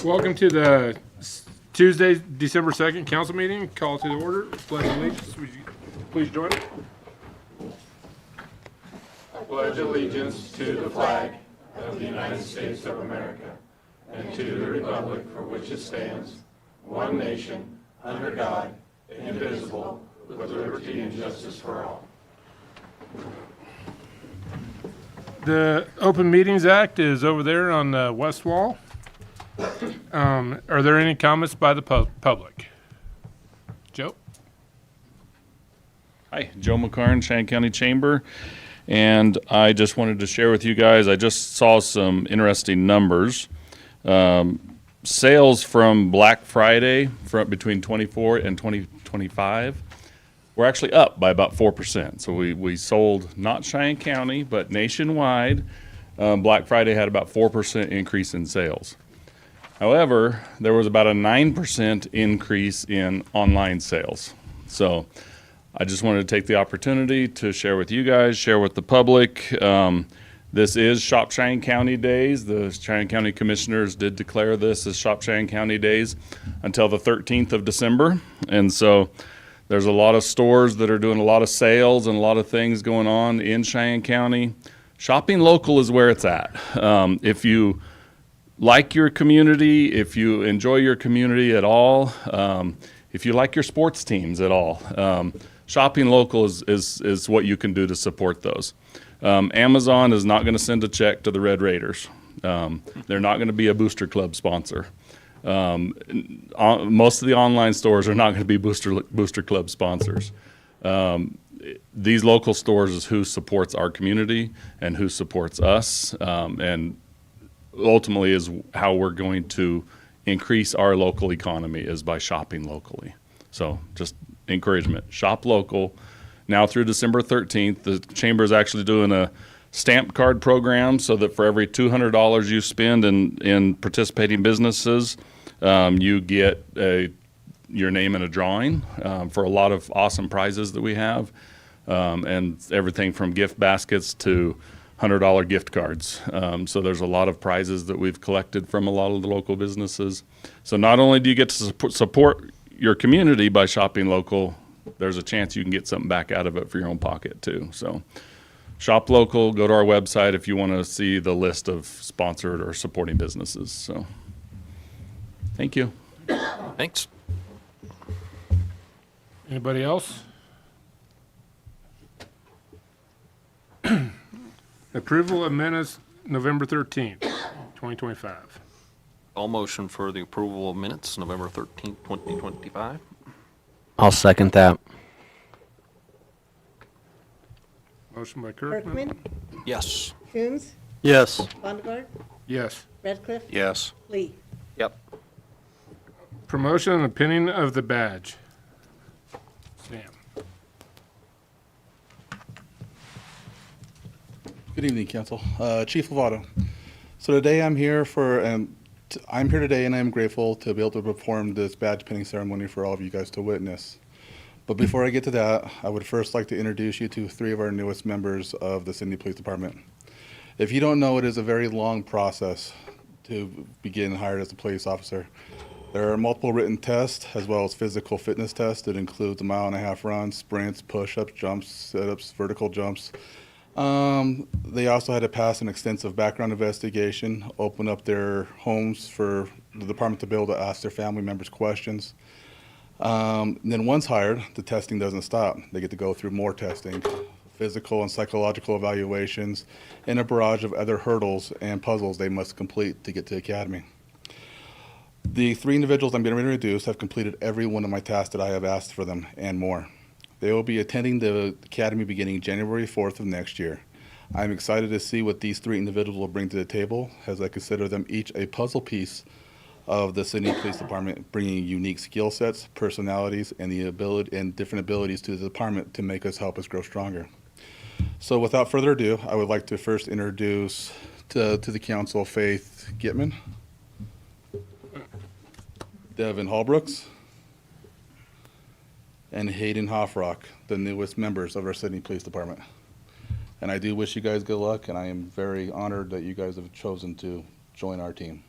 Welcome to the Tuesday, December 2nd council meeting. Call to the order. Pledge allegiance. Would you please join me? I pledge allegiance to the flag of the United States of America and to the republic for which it stands, one nation, under God, indivisible, with liberty and justice for all. The Open Meetings Act is over there on the west wall. Are there any comments by the public? Joe? Hi, Joe McCarn, Cheyenne County Chamber, and I just wanted to share with you guys, I just saw some interesting numbers. Sales from Black Friday from between 24 and 2025 were actually up by about 4%. So we sold not Cheyenne County, but nationwide. Black Friday had about 4% increase in sales. However, there was about a 9% increase in online sales. So I just wanted to take the opportunity to share with you guys, share with the public. This is Shop Cheyenne County Days. The Cheyenne County Commissioners did declare this as Shop Cheyenne County Days until the 13th of December. And so there's a lot of stores that are doing a lot of sales and a lot of things going on in Cheyenne County. Shopping local is where it's at. If you like your community, if you enjoy your community at all, if you like your sports teams at all, shopping local is what you can do to support those. Amazon is not going to send a check to the Red Raiders. They're not going to be a Booster Club sponsor. Most of the online stores are not going to be Booster Club sponsors. These local stores is who supports our community and who supports us, and ultimately is how we're going to increase our local economy is by shopping locally. So just encouragement, shop local. Now through December 13th, the Chamber is actually doing a stamp card program so that for every $200 you spend in participating businesses, you get your name in a drawing for a lot of awesome prizes that we have, and everything from gift baskets to $100 gift cards. So there's a lot of prizes that we've collected from a lot of the local businesses. So not only do you get to support your community by shopping local, there's a chance you can get something back out of it for your own pocket too. So shop local, go to our website if you want to see the list of sponsored or supporting businesses. So thank you. Thanks. Anybody else? Approval of minutes, November 13th, 2025. All motion for the approval of minutes, November 13th, 2025. I'll second that. Motion by Kirkman. Kirkman, Yes. Coombs, Yes. Bonnegaard, Yes. Radcliffe, Yes. Lee. Yep. Promotion and pinning of the badge. Sam. Good evening, Council. Chief Lovato. So today I'm here today and I'm grateful to be able to perform this badge pinning ceremony for all of you guys to witness. But before I get to that, I would first like to introduce you to three of our newest members of the Sidney Police Department. If you don't know, it is a very long process to begin hired as a police officer. There are multiple written tests as well as physical fitness tests that includes a 1.5 mile runs, sprints, push-ups, jumps, sit-ups, vertical jumps. They also had to pass an extensive background investigation, open up their homes for the department to be able to ask their family members questions. Then once hired, the testing doesn't stop. They get to go through more testing, physical and psychological evaluations, and a barrage of other hurdles and puzzles they must complete to get to Academy. The three individuals I'm going to introduce have completed every one of my tasks that I have asked for them and more. They will be attending the Academy beginning January 4th of next year. I'm excited to see what these three individuals will bring to the table, as I consider them each a puzzle piece of the Sidney Police Department, bringing unique skill sets, personalities, and different abilities to the department to make us help us grow stronger. So without further ado, I would like to first introduce to the council Faith Gitman, Devin Hallbrooks, and Hayden Hoffrock, the newest members of our Sidney Police Department. And I do wish you guys good luck, and I am very honored that you guys have chosen to join our team.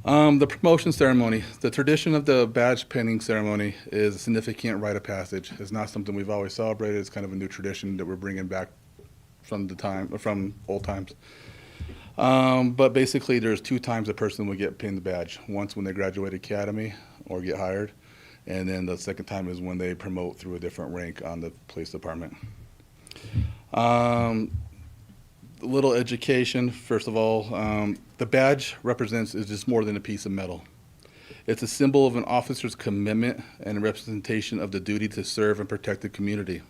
The promotion ceremony. The tradition of the badge pinning ceremony is a significant rite of passage. It's not something we've always celebrated. It's kind of a new tradition that we're bringing back from old times. But basically, there's 2 times a person would get pinned the badge. Once when they graduate academy or get hired, and then the second time is when they promote through a different rank on the police department. Little education, first of all. The badge is just more than a piece of metal. It's a symbol of an officer's commitment and a representation of the duty to serve and protect the community.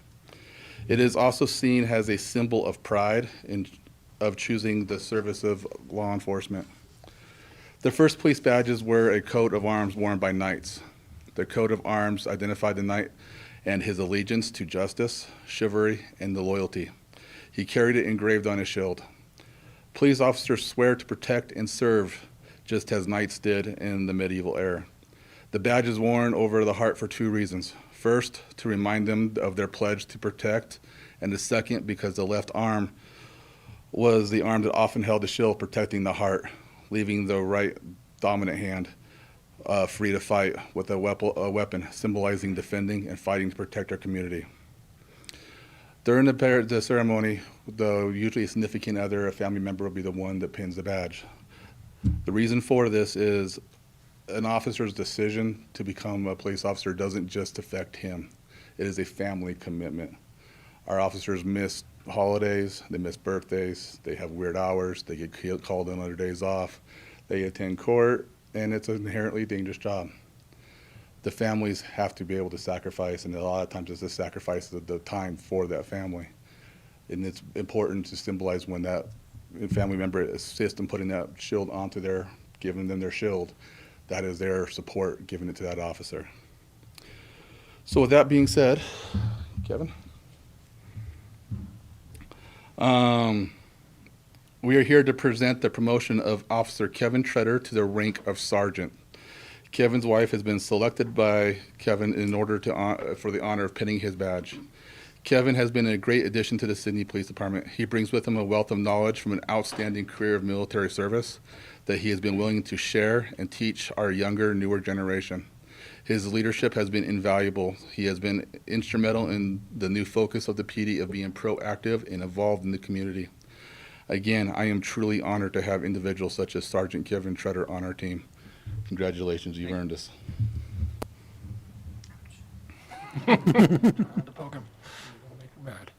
It is also seen as a symbol of pride of choosing the service of law enforcement. The first police badges were a coat of arms worn by knights. The coat of arms identified the knight and his allegiance to justice, chivalry, and the loyalty. He carried it engraved on his shield. Police officers swear to protect and serve, just as knights did in the medieval era. The badge is worn over the heart for 2 reasons. First, to remind them of their pledge to protect, and the second, because the left arm was the arm that often held the shield, protecting the heart, leaving the right dominant hand free to fight with a weapon, symbolizing defending and fighting to protect our community. During the ceremony, usually a significant other, a family member, will be the one that pins the badge. The reason for this is an officer's decision to become a police officer doesn't just affect him. It is a family commitment. Our officers miss holidays, they miss birthdays, they have weird hours, they get called in on their days off, they attend court, and it's an inherently dangerous job. The families have to be able to sacrifice, and a lot of times it's a sacrifice of the time for that family. And it's important to symbolize when that family member assists in putting that shield onto giving them their shield. That is their support, giving it to that officer. So with that being said, Kevin? We are here to present the promotion of Officer Kevin Treader to the rank of Sergeant. Kevin's wife has been selected by Kevin in order for the honor of pinning his badge. Kevin has been a great addition to the Sidney Police Department. He brings with him a wealth of knowledge from an outstanding career of military service that he has been willing to share and teach our younger, newer generation. His leadership has been invaluable. He has been instrumental in the new focus of the PD of being proactive and involved in the community. Again, I am truly honored to have individuals such as Sergeant Kevin Treader on our team. Congratulations, you've earned this. Not to poke him. Don't make him mad.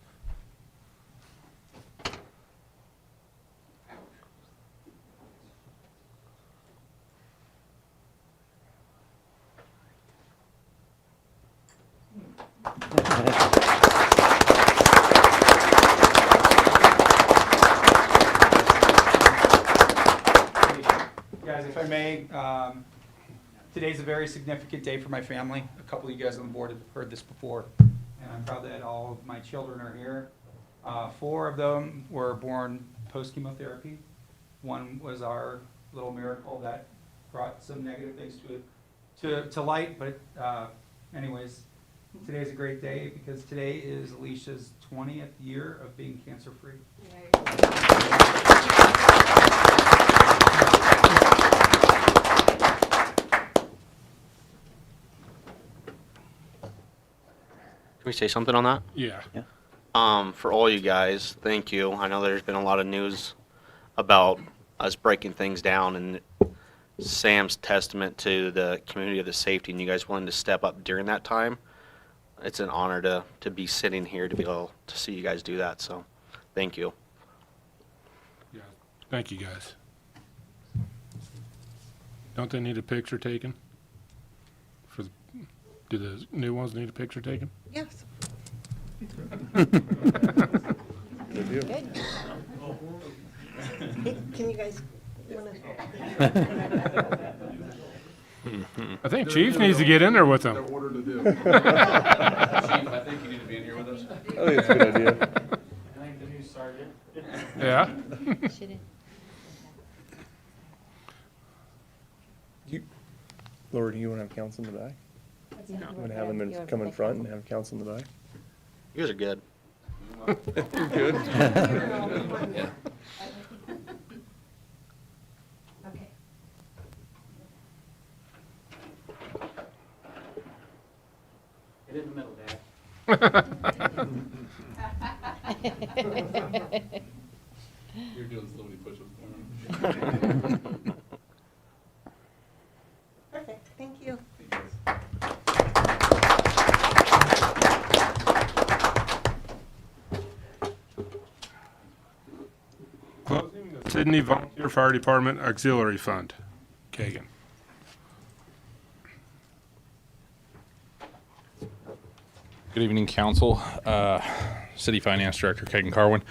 Guys, if I may, today's a very significant day for my family. A couple of you guys on the board have heard this before, and I'm proud that all of my children are here. 4 of them were born post-chemotherapy. 1 was our little miracle that brought some negative things to light, but anyways, today's a great day because today is Alicia's 20th year of being cancer-free. Can we say something on that? Yeah. For all you guys, thank you. I know there's been a lot of news about us breaking things down, and Sam's testament to the community of the safety, and you guys willing to step up during that time. It's an honor to be sitting here to be able to see you guys do that. So, thank you. Yeah. Thank you, guys. Don't they need a picture taken? Do the new ones need a picture taken? Yes. Good. Good. Hey, can you guys wanna? I think Chief needs to get in there with them. Order to do. Chief, I think you need to be in here with us. I think it's a good idea. I think the new sergeant. Yeah. Laura, do you want to have counsel in the back? You want to have them come in front and have counsel in the back? You guys are good. You're good. Okay. in the middle, Dad. You're doing so many push-ups. Perfect, thank you. Closing the Sydney Volunteer Fire Department Auxiliary Fund. Kagan. Good evening, council. City Finance Director Kagan Carwin.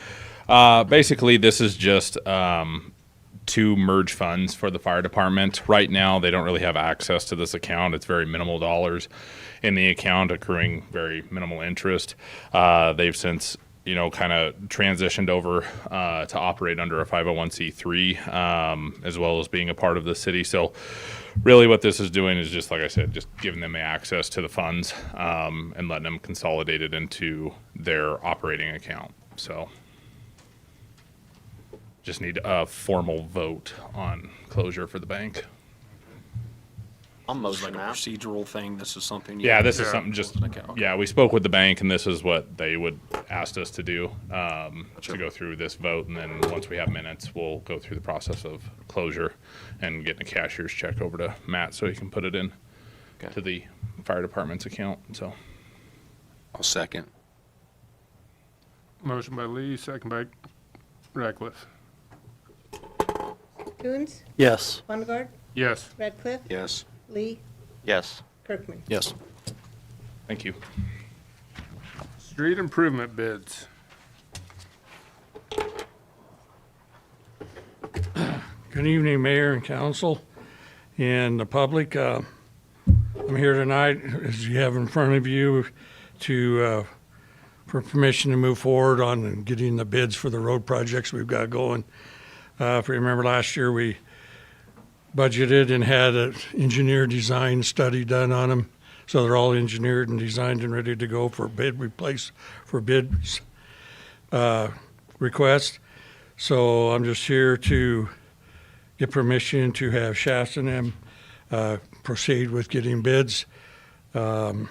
Basically, this is just to merge funds for the fire department. Right now, they don't really have access to this account. It's very minimal dollars in the account, accruing very minimal interest. They've since, kind of transitioned over to operate under a 501c3, as well as being a part of the city. So really what this is doing is just, like I said, just giving them access to the funds and letting them consolidate it into their operating account. So just need a formal vote on closure for the bank. I'll It's like motion a that. procedural thing. This is something. Yeah, this is Yeah. something just, Okay. yeah, we spoke with the bank and this is what they would asked us to do, to go through this vote. And then once we have minutes, we'll go through the process of closure and getting a cashier's check over to Matt so he can put it in Okay. to the fire department's account, so. I'll second. Motion by Lee, second by Ratcliffe. Coons, Yes. Bonnegar, Yes. Radcliffe, Yes. Lee, Yes. Kirkman. Yes. Thank you. Street improvement bids. Good evening, Mayor and Council and the public. I'm here tonight, as you have in front of you, for permission to move forward on getting the bids for the road projects we've got going. If you remember last year, we budgeted and had an engineer design study done on them. So they're all engineered and designed and ready to go for bid request. So I'm just here to get permission to have Shasta and them proceed with getting bids. Talk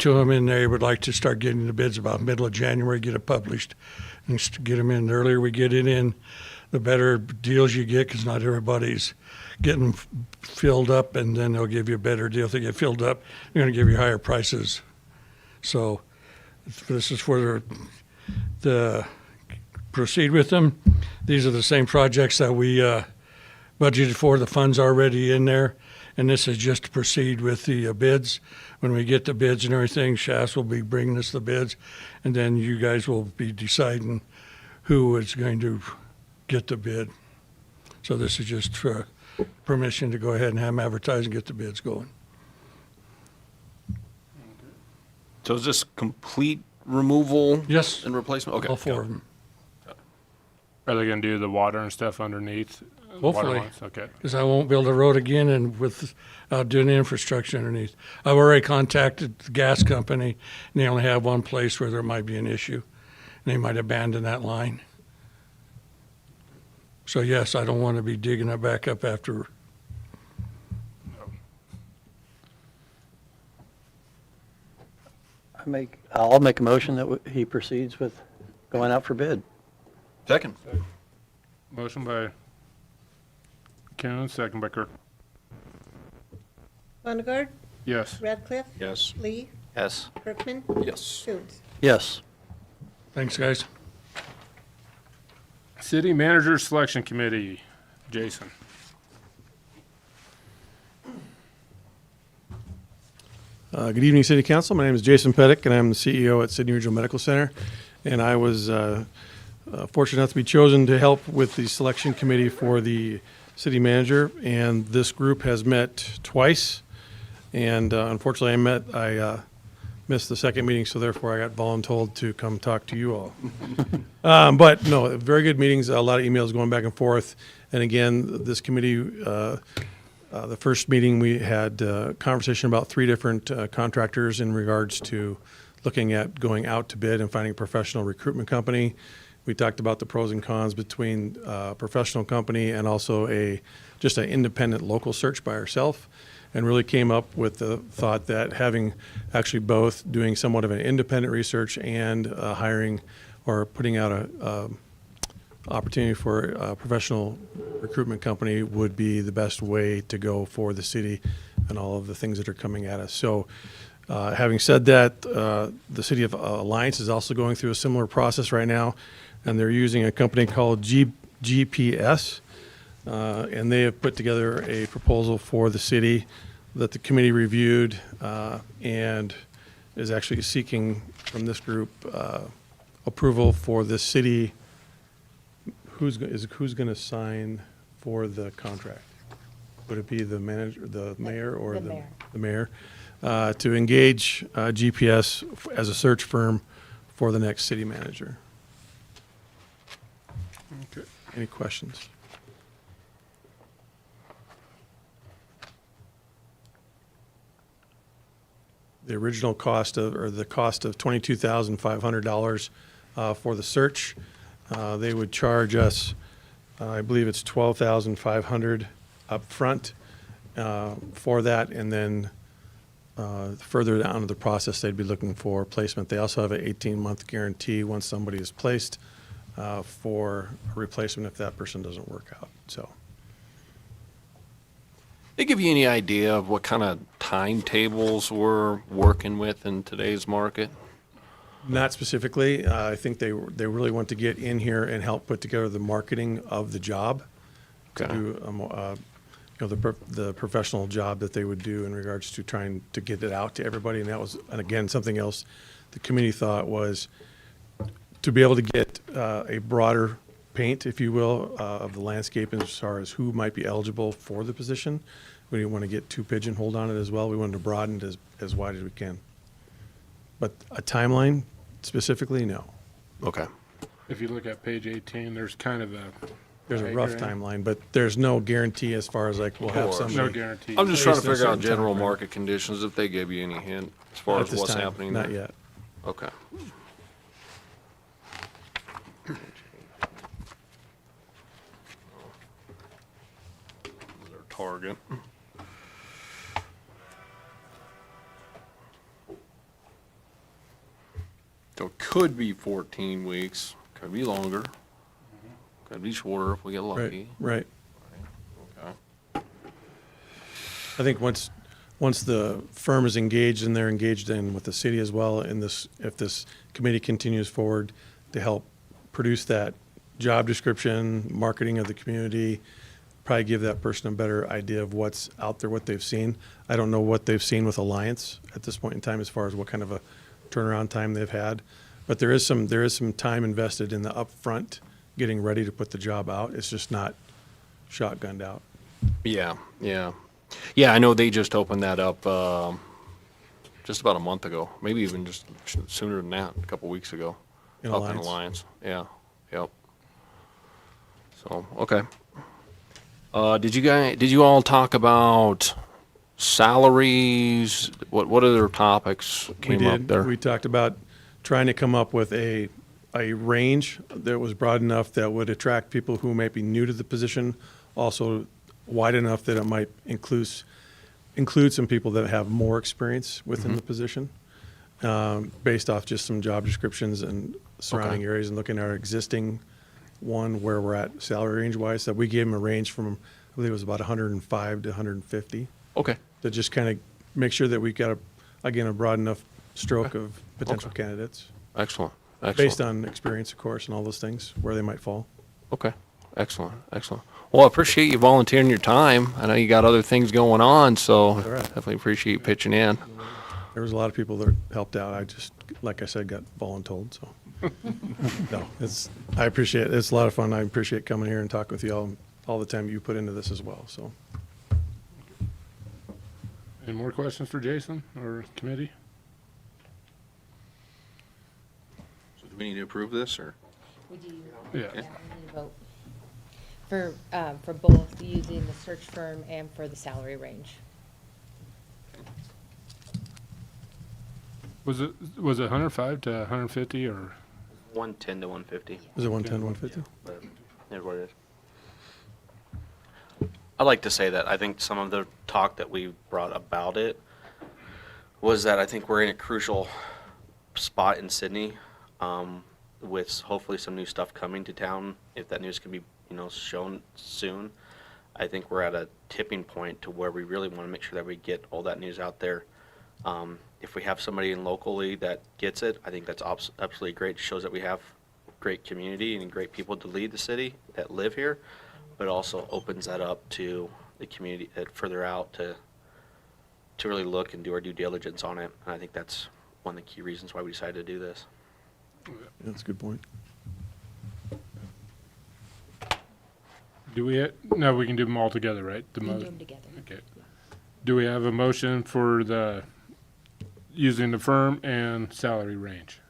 to them, and they would like to start getting the bids about middle of January, get it published, and get them in. The earlier we get it in, the better deals you get, because not everybody's getting filled up, and then they'll give you a better deal. If they get filled up, they're going to give you higher prices. So this is for the proceed with them. These are the same projects that we budgeted for. The funds already in there, and this is just to proceed with the bids. When we get the bids and everything, Shas will be bringing us the bids, and then you guys will be deciding who is going to get the bid. So this is just for permission to go ahead and have them advertise and get the bids going. So is this complete removal? Yes. And replacement? Okay. All four of them. Are they gonna do the water and stuff underneath? Water Hopefully. lines? Okay. Because I won't build a road again and without doing the infrastructure underneath. I've already contacted the gas company, and they only have one place where there might be an issue. And they might abandon that line. So yes, I don't want to be digging it back up after. I'll make a motion that he proceeds with going out for bid. Second. Motion by Coons, second by Kirk. Bonnegar, Yes. Radcliffe, Yes. Lee, Yes. Kirkman, Yes. Coons. Yes. Thanks, guys. City Manager Selection Committee, Jason. Good evening, City Council. My name is Jason Pettick, and I'm the CEO at Sydney Regional Medical Center. And I was fortunate enough to be chosen to help with the selection committee for the city manager. And this group has met twice. And unfortunately, I missed the second meeting, so therefore I got voluntold to come talk to you all. But no, very good meetings, a lot of emails going back and forth. And again, this committee, the first meeting, we had a conversation about 3 different contractors in regards to looking at going out to bid and finding a professional recruitment company. We talked about the pros and cons between a professional company and also just an independent local search by ourselves. and really came up with the thought that having actually both doing somewhat of an independent research and hiring or putting out a opportunity for a professional recruitment company would be the best way to go for the city and all of the things that are coming at us. So having said that, the city of Alliance is also going through a similar process right now, and they're using a company called GPS, and they have put together a proposal for the city that the committee reviewed and is actually seeking from this group approval for the city. Who's going to sign for the contract? Would it be the manager, the mayor, or The mayor. the mayor? To engage GPS as a search firm for the next city manager. Okay. Any questions? The original cost of, or the cost of $22,500 for the search. They would charge us, I believe it's $12,500 up front for that, and then further down in the process, they'd be looking for placement. They also have an 18-month guarantee once somebody is placed for a replacement if that person doesn't work out. So They give you any idea of what kind of timetables we're working with in today's market? not specifically. I think they really want to get in here and help put together the marketing of the job. To Okay. do the professional job that they would do in regards to trying to get it out to everybody. And that was, and again, something else the committee thought was to be able to get a broader paint, if you will, of the landscape as far as who might be eligible for the position. We didn't want to get too pigeonholed on it as well. We wanted to broaden it as wide as we can. But a timeline specifically, no. Okay. If you look at page 18, there's kind of a. There's a rough timeline, but there's no guarantee as far as like we'll have course. somebody. No guarantee. I'm just trying to Based on figure out certain general timeframe. market conditions, if they give you any hint as far At as this what's time, happening Not there. yet. Okay. Their target. So it could be 14 weeks, could be longer, could be shorter if we get lucky. Right. Okay. I think once the firm is engaged and they're engaged in with the city as well, in this, if this committee continues forward to help produce that job description, marketing of the community, probably give that person a better idea of what's out there, what they've seen. I don't know what they've seen with Alliance at this point in time as far as what kind of a turnaround time they've had. But there is some time invested in the upfront, getting ready to put the job out. It's just not shotgunned out. Yeah, yeah. Yeah, I know they just opened that up just about a month ago, maybe even just sooner than that, a couple weeks ago. In Up in Alliance. Alliance, yeah, yep. So, okay. Did you all talk about salaries? What other topics came up there? We talked about trying to come up with a range that was broad enough that would attract people who might be new to the position, also wide enough that it might include some people that have more experience within the position, based off just some job descriptions and surrounding Okay. areas, and looking at our existing one where we're at salary range wise. That we gave them a range from, I believe it was about 105 to 150. Okay, To just kind of make sure that we got a broad enough stroke of potential candidates, excellent, excellent. based on experience, of course, and all those things, where they might fall. Okay, excellent, excellent. Well, I appreciate you volunteering your time. I know you got other things going on, so right. definitely appreciate you pitching in. There was a lot of people that helped out. I just, like I said, got voluntold, so. No, I appreciate it. It's a lot of fun. I appreciate coming here and talking with you all the time you put into this as well, so. Any more questions for Jason or committee? So do we need to approve this, or? We do, Yeah. we need to vote. For both using the search firm and for the salary range. Was it 105 to 150 or? 110 to 150. Is it 110, 150? But there's what it is. I'd like to say that I think some of the talk that we brought about it was that I think we're in a crucial spot in Sydney, with hopefully some new stuff coming to town. If that news can be, shown soon, I think we're at a tipping point to where we really want to make sure that we get all that news out there. If we have somebody in locally that gets it, I think that's absolutely great. It shows that we have great community and great people to lead the city that live here, but also opens that up to the community further out to really look and do our due diligence on it. And I think that's one of the key reasons why we decided to do this. That's a good point. Do we, no, we can do them all together, right? You can do them together. Okay. Do we have a motion for using the firm and salary range?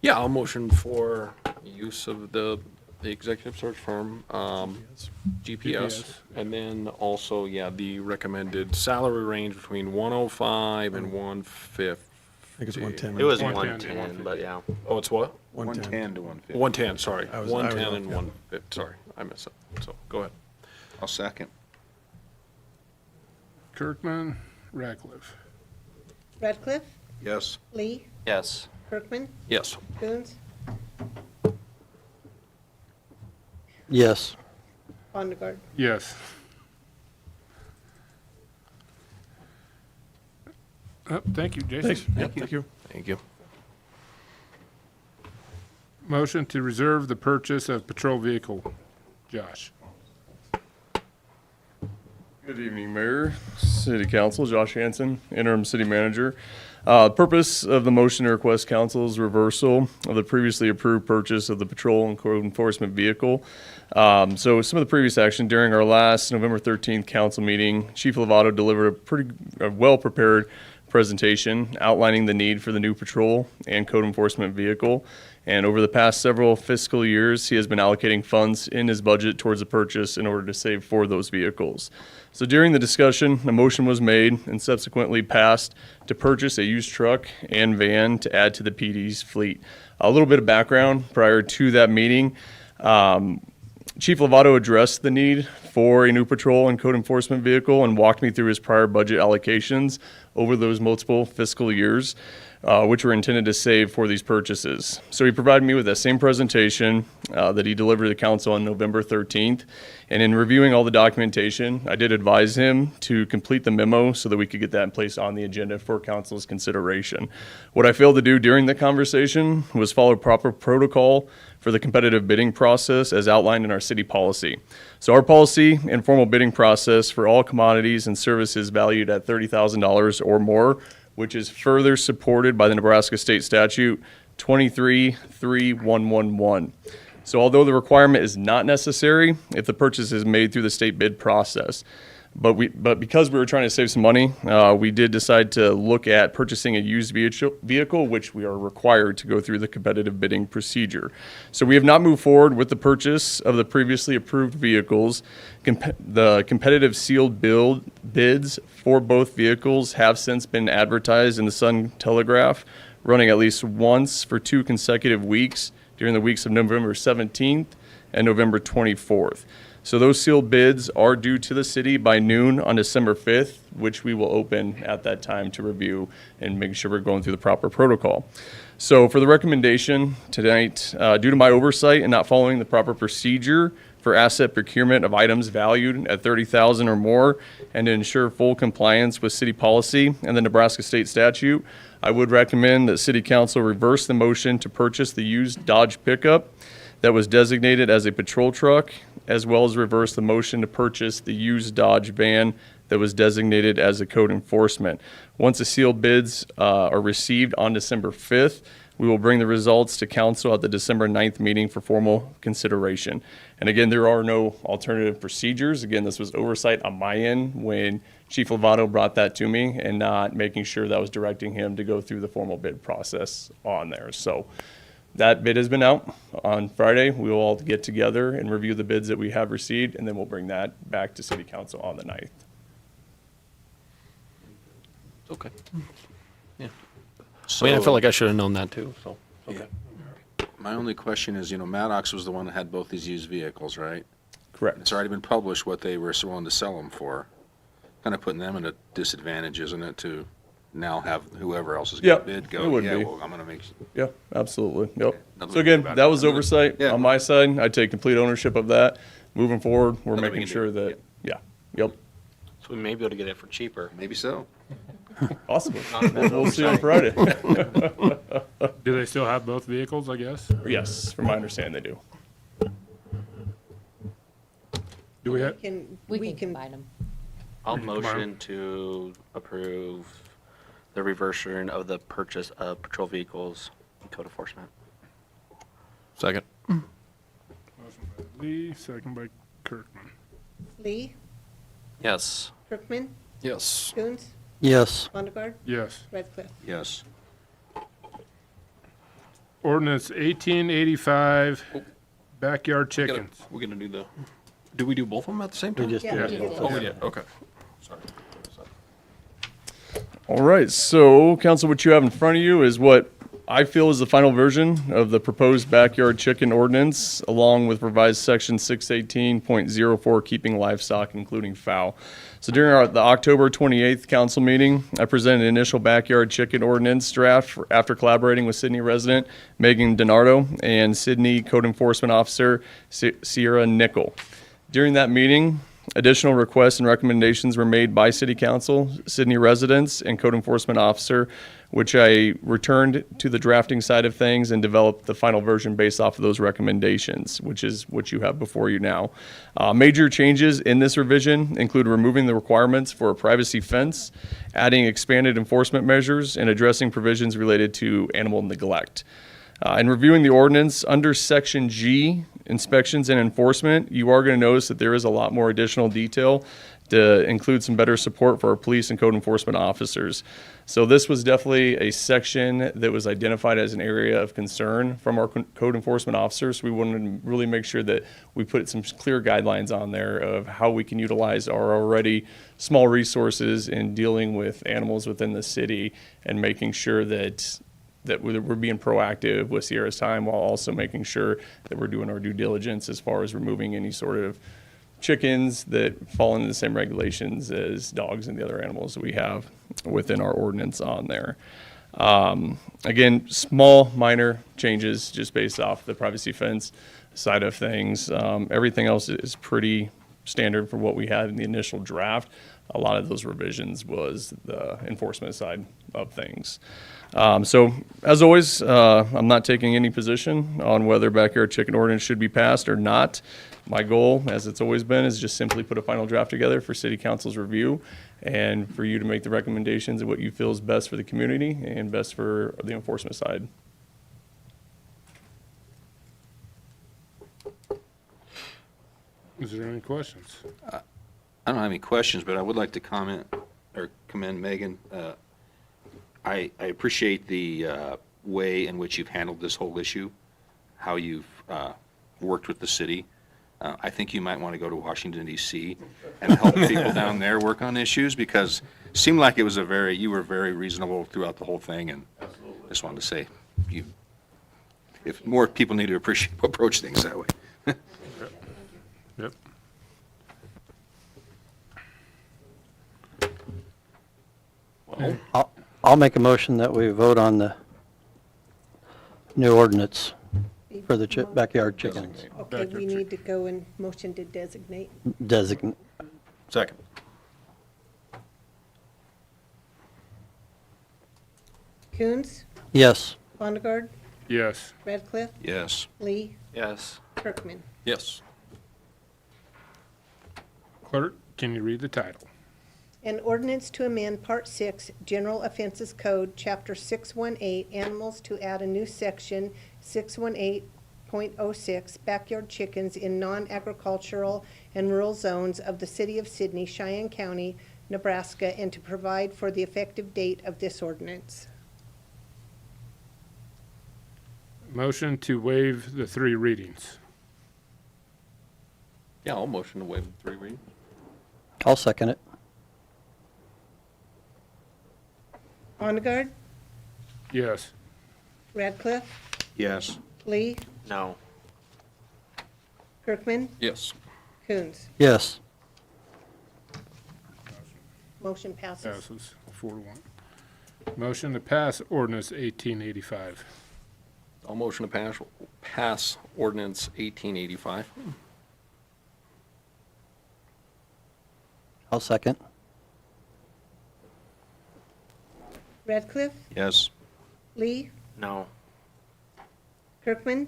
Yeah, I'll motion for use of the executive search firm, GPS, and then also, the recommended salary range between 105 and 150. I think it's 110. It was 110 110, but yeah. Oh, it's what? 110. to 150. 110, sorry. I was 110 off, and yeah. 150, sorry, I messed up. So, go ahead. I'll second. Kirkman, Ratcliffe. Radcliffe, Yes. Lee, Yes. Kirkman, Yes. Coons, Yes. Sondergaard. Yes. Thank you, Jason. Thanks. Yep, thank you. Thank you. Motion to reserve the purchase of patrol vehicle. Josh. Good evening, Mayor, City Council, Josh Hanson, Interim City Manager. Purpose of the motion to request council's reversal of the previously approved purchase of the patrol and code enforcement vehicle. So some of the previous action during our last November 13th council meeting, Chief Lovato delivered a pretty well-prepared presentation outlining the need for the new patrol and code enforcement vehicle. And over the past several fiscal years, he has been allocating funds in his budget towards the purchase in order to save for those vehicles. So during the discussion, a motion was made and subsequently passed to purchase a used truck and van to add to the PD's fleet. A little bit of background prior to that meeting. Chief Lovato addressed the need for a new patrol and code enforcement vehicle and walked me through his prior budget allocations over those multiple fiscal years, which were intended to save for these purchases. So he provided me with that same presentation that he delivered to the council on November 13th. And in reviewing all the documentation, I did advise him to complete the memo so that we could get that in place on the agenda for council's consideration. What I failed to do during the conversation was follow proper protocol for the competitive bidding process as outlined in our city policy. So our policy and formal bidding process for all commodities and services valued at $30,000 or more, which is further supported by the Nebraska State Statute 23-3111. So although the requirement is not necessary if the purchase is made through the state bid process, but because we were trying to save some money, we did decide to look at purchasing a used vehicle, which we are required to go through the competitive bidding procedure. So we have not moved forward with the purchase of the previously approved vehicles. The competitive sealed bids for both vehicles have since been advertised in the Sun Telegraph, running at least once for 2 consecutive weeks during the weeks of November 17th and November 24th. So those sealed bids are due to the city by noon on December 5th, which we will open at that time to review and make sure we're going through the proper protocol. So for the recommendation tonight, due to my oversight and not following the proper procedure for asset procurement of items valued at $30,000 or more, and to ensure full compliance with city policy and the Nebraska State Statute, I would recommend that City Council reverse the motion to purchase the used Dodge pickup that was designated as a patrol truck, as well as reverse the motion to purchase the used Dodge van that was designated as a code enforcement. Once the sealed bids are received on December 5th, we will bring the results to council at the December 9th meeting for formal consideration. And again, there are no alternative procedures. Again, this was oversight on my end when Chief Lovato brought that to me and not making sure that I was directing him to go through the formal bid process on there. So that bid has been out on Friday. We will all get together and review the bids that we have received, and then we'll bring that back to City Council on the 9th. Okay. Yeah. I mean, I feel like I should have known that too, so. Okay. My only question is, Maddox was the one that had both these used vehicles, right? Correct. It's already been published what they were willing to sell them for. Kind of putting them at a disadvantage, isn't it, to now have whoever else is going Yep, to bid go, it would yeah, be. well, I'm going to make, Yeah, absolutely. Yep. Nothing So we can again, do about that it. was oversight Yeah. on my side. I take complete ownership of that. Moving forward, we're Nothing we making can sure do. that, yeah, yep, So we may be able to get it for cheaper. maybe so. possibly. Not bad We'll see on Friday. Do they still have both vehicles, I guess? Yes, from my understanding, they do. Do we have, We can combine them. I'll We can combine 'em. motion to approve the reversion of the purchase of patrol vehicles and code enforcement. Second. motion by Lee, second by Kirkman. Lee, Yes. Kirkman, Yes. Coons, Yes. Sondergaard, Yes. Radcliffe. Yes. Ordinance 1885, backyard Gotta- chickens. We're going to do do we do both of them at the same time? Yeah, Yeah. we did. Oh, we did, okay. Sorry. All right, so council, what you have in front of you is what I feel is the final version of the proposed backyard chicken ordinance, along with revised section 618.04, keeping livestock, including fowl. So during the October 28th council meeting, I presented an initial backyard chicken ordinance draft after collaborating with Sydney resident Megan DiNardo and Sydney code enforcement officer Sierra Nickel. During that meeting, additional requests and recommendations were made by City Council, Sydney residents, and code enforcement officer, which I returned to the drafting side of things and developed the final version based off of those recommendations, which is what you have before you now. Major changes in this revision include removing the requirements for a privacy fence, adding expanded enforcement measures, and addressing provisions related to animal neglect. In reviewing the ordinance, under Section G, inspections and enforcement, you are going to notice that there is a lot more additional detail to include some better support for our police and code enforcement officers. So this was definitely a section that was identified as an area of concern from our code enforcement officers. We wanted to really make sure that we put some clear guidelines on there of how we can utilize our already small resources in dealing with animals within the city and making sure that we're being proactive with Sierra's time while also making sure that we're doing our due diligence as far as removing any sort of chickens that fall into the same regulations as dogs and the other animals that we have within our ordinance on there. Again, small, minor changes just based off the privacy fence side of things. Everything else is pretty standard for what we had in the initial draft. A lot of those revisions was the enforcement side of things. So as always, I'm not taking any position on whether backyard chicken ordinance should be passed or not. My goal, as it's always been, is just simply put a final draft together for City Council's review and for you to make the recommendations of what you feel is best for the community and best for the enforcement side. Is there any questions? I don't have any questions, but I would like to comment or commend Megan. I appreciate the way in which you've handled this whole issue, how you've worked with the city. I think you might want to go to Washington DC and help people down there work on issues because it seemed like it was you were very reasonable throughout the whole thing, and just wanted to say, if more people need to approach things that way. Yep. I'll make a motion that we vote on the new ordinance for the backyard chickens. Okay, we need to go and motion to designate. Designate. Second. Coons, Yes. Sondergaard, Yes. Radcliffe, Yes. Lee, Yes. Kirkman. Yes. Clerk, can you read the title? An ordinance to amend Part 6, General Offenses Code, Chapter 618, Animals, to add a new section, 618.06, Backyard Chickens in Non-Agricultural and Rural Zones of the City of Sydney, Cheyenne County, Nebraska, and to provide for the effective date of this ordinance. Motion to waive the 3 readings. Yeah, I'll motion to waive the 3 readings. I'll second it. Sondergaard, Yes. Radcliffe, Yes. Lee, No. Kirkman, Yes. Coons. Yes. Motion passes. Passes 4-1. Motion to pass ordinance 1885. I'll motion to pass ordinance 1885. I'll second. Radcliffe, Yes. Lee, No. Kirkman,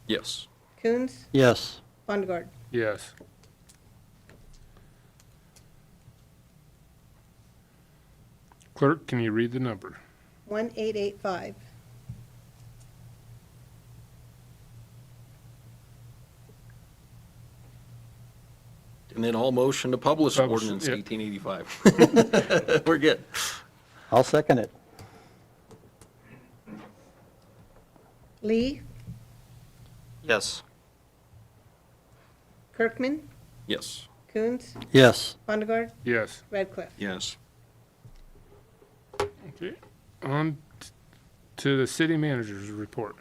Yes. Coons, Yes. Bondegard. Yes. Clerk, can you read the number? 1885. And then I'll motion to publish Publish, ordinance yeah. 1885. We're good. I'll second it. Lee, Yes. Kirkman, Yes. Coons, Yes. Bondegard, Yes. Radcliffe. Yes. Okay. On to the city manager's report.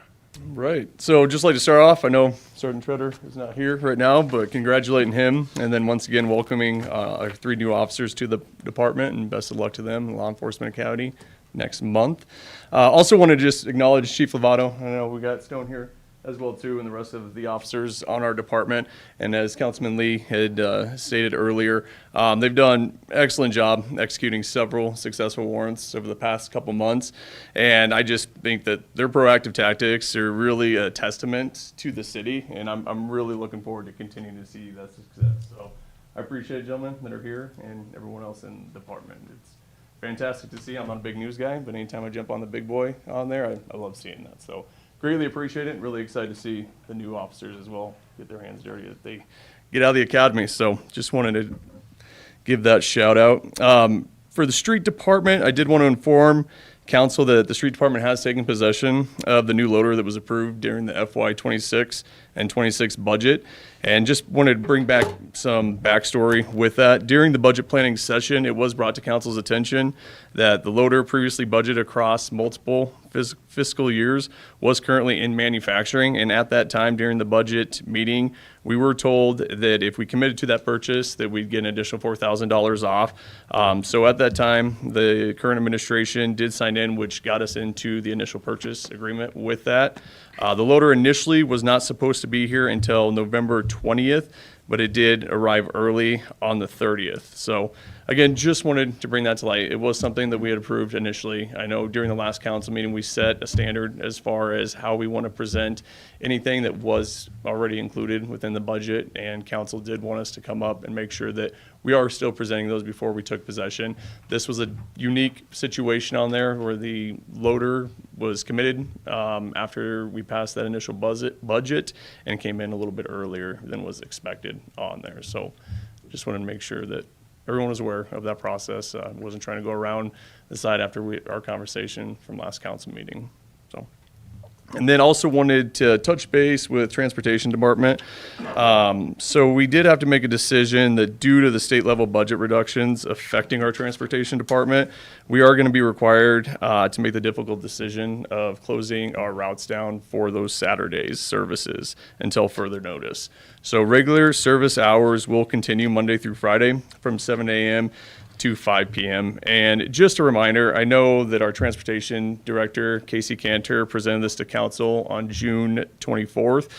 Right. So just like to start off, I know Sergeant Treader is not here right now, but congratulating him, and then once again welcoming our 3 new officers to the department, and best of luck to them in Law Enforcement Academy next month. Also want to just acknowledge Chief Lovato. I know we got Stone here as well too, and the rest of the officers on our department. And as Councilman Lee had stated earlier, they've done an excellent job executing several successful warrants over the past couple months. And I just think that their proactive tactics are really a testament to the city, and I'm really looking forward to continuing to see that success. So I appreciate gentlemen that are here and everyone else in the department. It's fantastic to see. I'm not a big news guy, but anytime I jump on the big boy on there, I love seeing that. So greatly appreciate it. Really excited to see the new officers as well get their hands dirty as they get out of the academy. So just wanted to give that shout out. For the street department, I did want to inform council that the street department has taken possession of the new loader that was approved during the FY 26 and 26 budget. And just wanted to bring back some backstory with that. During the budget planning session, it was brought to council's attention that the loader previously budgeted across multiple fiscal years was currently in manufacturing. And at that time, during the budget meeting, we were told that if we committed to that purchase, that we'd get an additional $4,000 off. So at that time, the current administration did sign in, which got us into the initial purchase agreement with that. The loader initially was not supposed to be here until November 20th, but it did arrive early on the 30th. So again, just wanted to bring that to light. It was something that we had approved initially. I know during the last council meeting, we set a standard as far as how we want to present anything that was already included within the budget, and council did want us to come up and make sure that we are still presenting those before we took possession. This was a unique situation on there where the loader was committed after we passed that initial budget and came in a little bit earlier than was expected on there. So just wanted to make sure that everyone was aware of that process. Wasn't trying to go around the side after our conversation from last council meeting. So, and then also wanted to touch base with Transportation Department. So we did have to make a decision that due to the state level budget reductions affecting our Transportation Department, we are going to be required to make the difficult decision of closing our routes down for those Saturdays services until further notice. So regular service hours will continue Monday through Friday from 7 a.m. to 5 p.m. And just a reminder, I know that our transportation director, Casey Cantor, presented this to council on June 24th,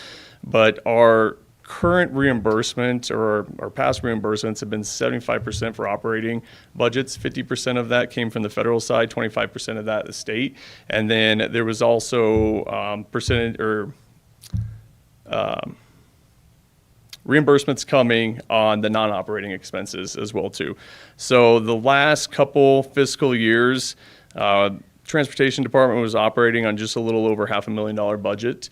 but our current reimbursement or our past reimbursements have been 75% for operating budgets. 50% of that came from the federal side, 25% of that the state. And then there was also percentage or reimbursements coming on the non-operating expenses as well too. So the last couple fiscal years, Transportation Department was operating on just a little over $500,000 budget.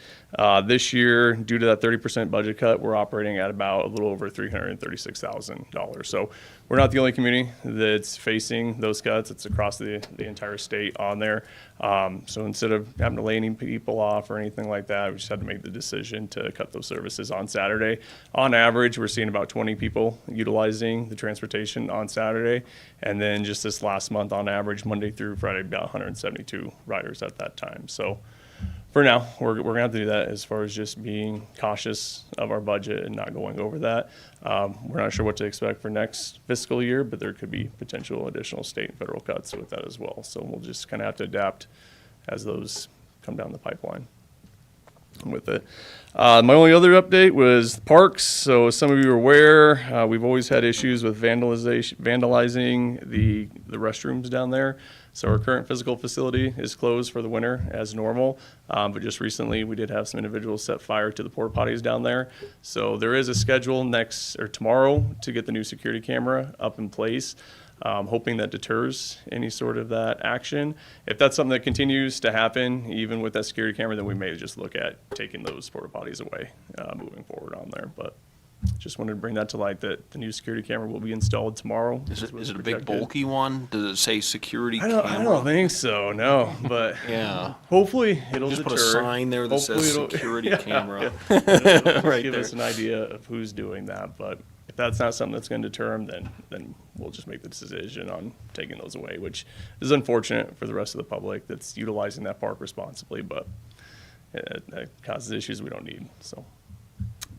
This year, due to that 30% budget cut, we're operating at about a little over $336,000. So we're not the only community that's facing those cuts. It's across the entire state on there. So instead of having to lay any people off or anything like that, we just had to make the decision to cut those services on Saturday. On average, we're seeing about 20 people utilizing the transportation on Saturday. And then just this last month, on average, Monday through Friday, about 172 riders at that time. So For now, we're gonna have to do that as far as just being cautious of our budget and not going over that. We're not sure what to expect for next fiscal year, but there could be potential additional state and federal cuts with that as well. So we'll just kind of have to adapt as those come down the pipeline with it. My only other update was parks. So as some of you are aware, we've always had issues with vandalizing the restrooms down there. So our current physical facility is closed for the winter as normal, but just recently we did have some individuals set fire to the porta potties down there. So there is a schedule tomorrow to get the new security camera up in place. Hoping that deters any sort of that action. If that's something that continues to happen, even with that security camera, then we may just look at taking those porta potties away moving forward on there. But just wanted to bring that to light that the new security camera will be installed tomorrow. Is it a big bulky one? Does it say security camera? I don't think so, no, but Yeah. hopefully it'll Just deter. put a sign there that Hopefully says it'll- security Yeah, camera. yeah. It'll Right give there. us an idea of who's doing that, but if that's not something that's going to deter them, then we'll just make the decision on taking those away, which is unfortunate for the rest of the public that's utilizing that park responsibly, but that causes issues we don't need. So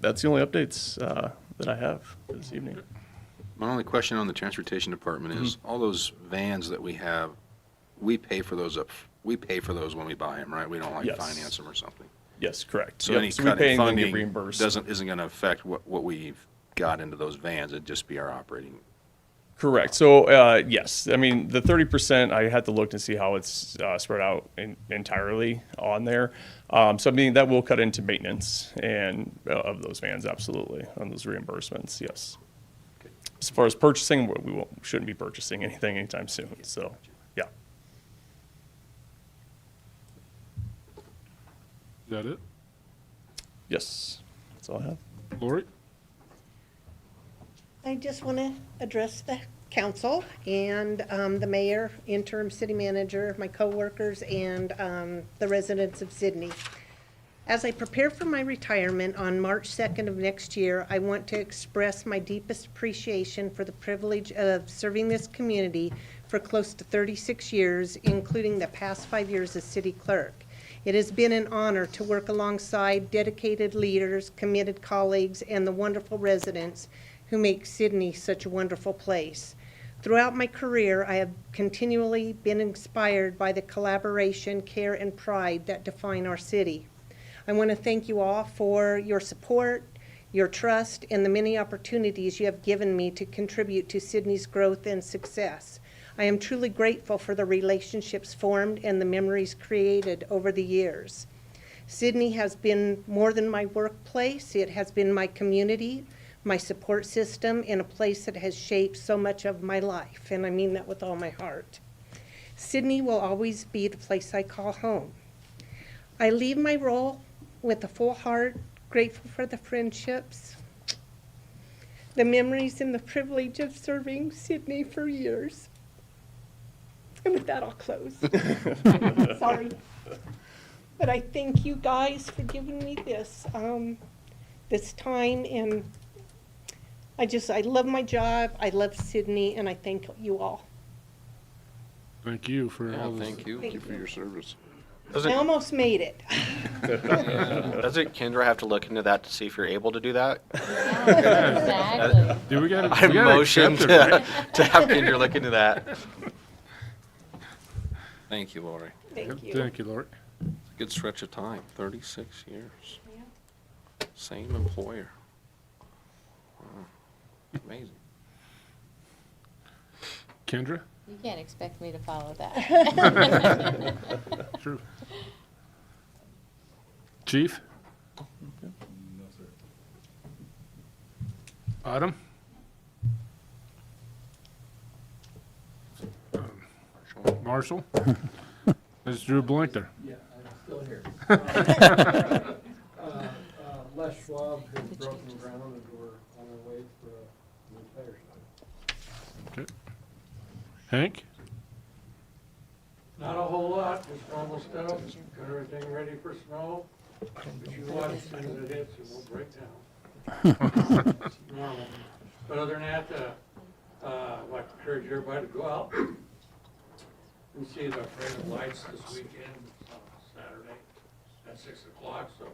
that's the only updates that I have for this evening. My only question on the transportation department is, all those vans that we have, we pay for those when we buy them, right? We don't Yes. finance them or something. Yes, correct. So Yep, any so we cut pay in and then get funding reimbursed. isn't gonna affect what we've got into those vans. It'd just be our operating. Correct. So, yes, I mean, the 30%, I had to look to see how it's spread out entirely on there. So, I mean, that will cut into maintenance and of those vans, absolutely, on those reimbursements, yes. As far as purchasing, shouldn't be purchasing anything anytime soon, so, yeah. Is that it? Yes, that's all I have. Lori? I just want to address the council and the mayor, interim city manager, my coworkers, and the residents of Sydney. As I prepare for my retirement on March 2nd of next year, I want to express my deepest appreciation for the privilege of serving this community for close to 36 years, including the past 5 years as city clerk. It has been an honor to work alongside dedicated leaders, committed colleagues, and the wonderful residents who make Sydney such a wonderful place. Throughout my career, I have continually been inspired by the collaboration, care, and pride that define our city. I want to thank you all for your support, your trust, and the many opportunities you have given me to contribute to Sydney's growth and success. I am truly grateful for the relationships formed and the memories created over the years. Sydney has been more than my workplace. It has been my community, my support system, and a place that has shaped so much of my life, and I mean that with all my heart. Sydney will always be the place I call home. I leave my role with a full heart, grateful for the friendships, the memories, and the privilege of serving Sydney for years. And with that, I'll close. Sorry. But I thank you guys for giving me this time, and I love my job, I love Sydney, and I thank you all. Thank you for Yeah, all this. thank you. Thank you for your service. I almost made it. Doesn't Kendra have to look into that to see if you're able to do that? Exactly. Dude, we gotta I motion accept it, right? to have Kendra look into that. Thank you, Lori. Thank you. Thank you, Lori. Good stretch of time, 36 years. Same employer. Wow. Amazing. Kendra? You can't expect me to follow that. True. Chief? Autumn? Marshall? It's Drew Blinker. Yeah, I'm still here. Les Schwab has broken ground and we're on our way for a new tire shop. Okay. Hank? Not a whole lot, just normal stuff, got everything ready for snow. But you watch as soon as it hits, it will break down. Normal. But other than that, I'd like to encourage everybody to go out and see the Parade of Lights this weekend, Saturday, at 6 o'clock, so.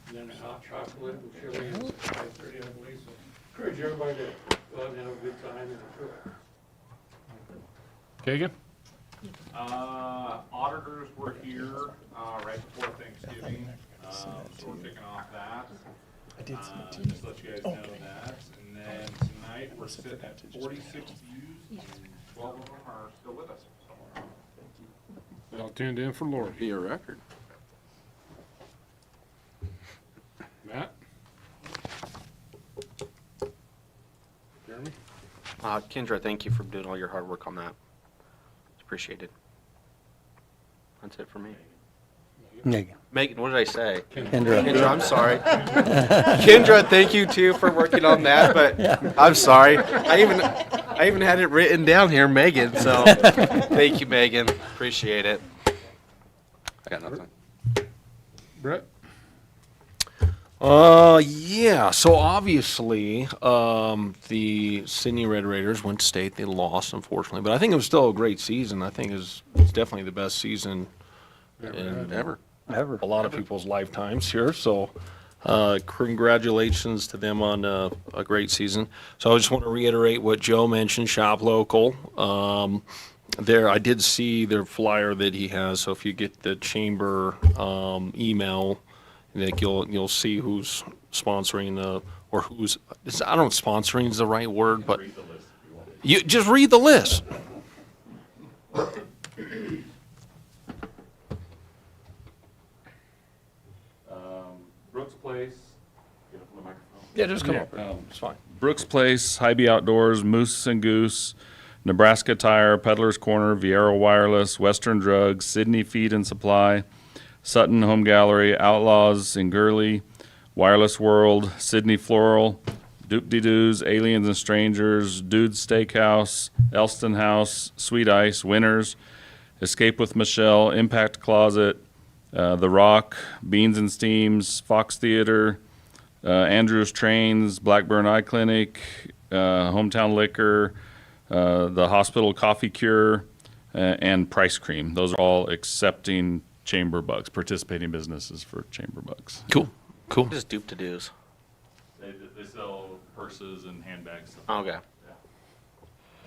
And then a hot chocolate and chili is at 5:30, I believe, so encourage everybody to go out and have a good time and enjoy it. Kagan? Auditors were here, right before Thanksgiving, so we're kicking off that. Just let you guys know that. And then tonight, we're sitting at 46 views, and 12 of them are still with us. They all tuned in for Lori. Be a record. Matt? Jeremy? Kendra, thank you for doing all your hard work on that. It's appreciated. That's it for me. Megan. Megan, what did I say? Kendra. Kendra, I'm sorry. Kendra, thank you too for working on that, but I'm sorry. I even had it written down here, Megan, so thank you, Megan. Appreciate it. I got nothing. Brett? Yeah, so obviously, the Sydney Red Raiders went to state. They lost, unfortunately, but I think it was still a great season. I think it's definitely the best season in Ever. a lot of people's lifetimes here. So, congratulations to them on a great season. So I just want to reiterate what Joe mentioned, shop local. I did see their flyer that he has, so if you get the chamber email, Nick, you'll see who's sponsoring or who's, I don't know if sponsoring is the right word, but you just read the list. Brooks Place. Get up on the microphone. Yeah, just come up. It's fine. Brooks Place, Hy-Vee Outdoors, Moose and Goose, Nebraska Tire, Peddler's Corner, Viera Wireless, Western Drugs, Sydney Feed and Supply, Sutton Home Gallery, Outlaws in Gurley, Wireless World, Sydney Floral, Doop-de-Doos, Aliens and Strangers, Dude's Steakhouse, Elston House, Sweet Ice, Winners, Escape with Michelle, Impact Closet, The Rock, Beans and Steams, Fox Theater, Andrews Trains, Blackburn Eye Clinic, Hometown Liquor, the Hospital Coffee Cure, and Price Cream. Those are all accepting chamber bucks, participating businesses for chamber bucks. Cool. What is Doop-to-Doos? They sell purses and handbags. Okay.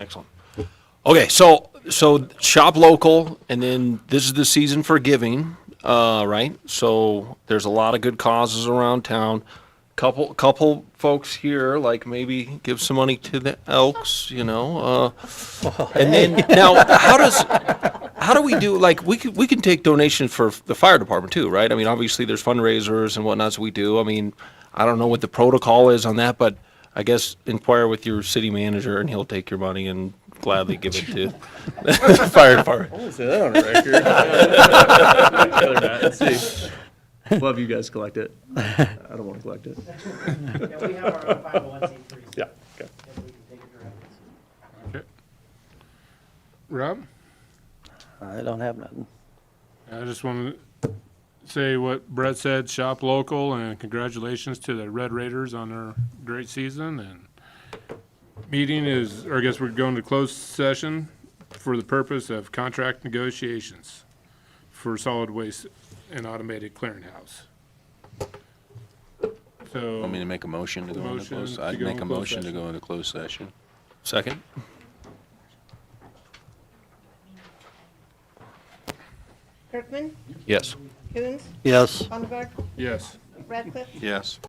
Excellent. Okay, so shop local, and then this is the season for giving, right? So there's a lot of good causes around town. Couple folks here, like maybe give some money to the Elks, and then now how do we do, like, we can take donations for the fire department too, right? I mean, obviously there's fundraisers and whatnot, so we do. I mean, I don't know what the protocol is on that, but I guess inquire with your city manager and he'll take your money and gladly give it to the fire department. I won't say that on record. Let's see. We'll have you guys collect it. I don't want to collect it. Yeah, we have our own 501c3. Yeah, okay. And we can take it directly. Okay. Rob? I don't have nothing. I just want to say what Brett said, shop local, and congratulations to the Red Raiders on their great season. And meeting is, or I guess we're going to closed session for the purpose of contract negotiations for solid waste and automated clearinghouse. So, Want me to make a motion to go into Motion closed? to I'd go make in a closed motion to session. go into closed session. Second? Kirkman? Yes. Coons? Yes. Sondergaard? yes. Radcliffe? Yes.